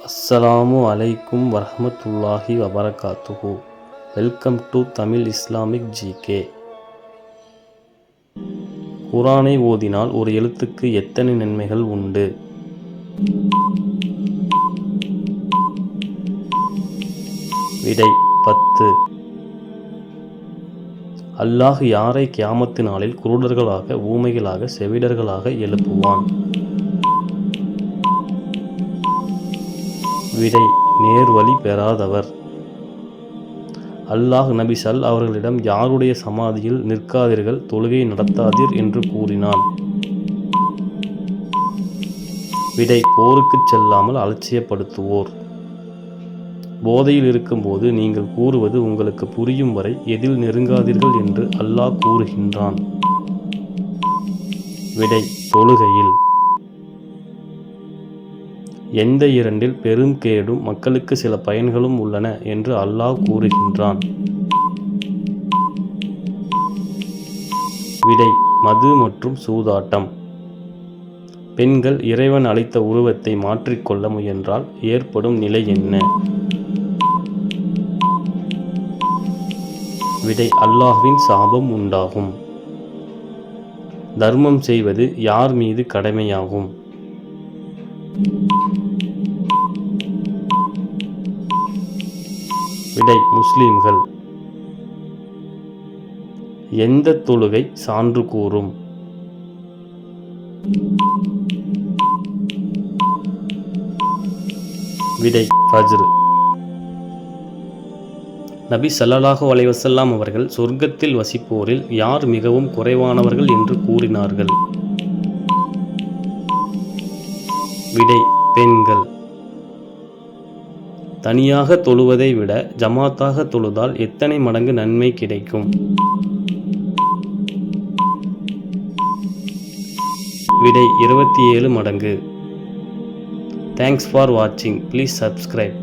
அஸ்ஸலாமு அலைக்கும் வரஹ்மத்துல்லாஹி வபரகாத்துஹு. Welcome to Tamil Islamic GK. குர்ஆனை ஓதினால் ஒரு எழுத்துக்கு எத்தனை நன்மைகள் உண்டு? விடை 10. அல்லாஹ் யாரை கியாமத்து நாளில் குருடர்களாக, ஊமைகளாக, செவிடர்களாக எழுப்புவான்? விடை நேர்வழி பெறாதவர். அல்லாஹ் நபி அவர்களிடம் யாருடைய சமாதியில் நிற்காதீர்கள், தொழுகை நடத்தாதீர் என்று கூறினான்? விடை போருக்கு செல்லாமல் அலட்சியப்படுத்துவோர். போதையில் இருக்கும்போது நீங்கள் கூறுவது உங்களுக்கு புரியும் வரை எதில் நெருங்காதீர்கள் என்று அல்லாஹ் கூறுகின்றான்? விடை தொழுகையில். எந்த இரண்டில் பெரும் கேடும் மக்களுக்கு சில பயன்களும் உள்ளன என்று அல்லாஹ் கூறுகின்றான்? விடை மது மற்றும் சூதாட்டம். பெண்கள் இறைவன் அளித்த உருவத்தை மாற்றிக்கொள்ள முயன்றால் ஏற்படும் நிலை என்ன? விடை அல்லாஹ்வின் சாபம் உண்டாகும். தர்மம் செய்வது யார் மீது கடமையாகும்? விடை முஸ்லிம்கள். எந்த தொழுகை சான்று கூறும்? விடை ஃபஜ்ர். நபி ஸல்லல்லாஹு அலைஹி வஸல்லம் அவர்கள் சொர்க்கத்தில் வசிப்போரில் யார் மிகவும் குறைவானவர்கள் என்று கூறினார்கள்? விடை பெண்கள். தனியாக தொழுவதை விட ஜமாத்தாக தொழுதால் எத்தனை மடங்கு நன்மை கிடைக்கும்? விடை 27 மடங்கு. தேங்க்ஸ் ஃபார் வாட்சிங். Please subscribe.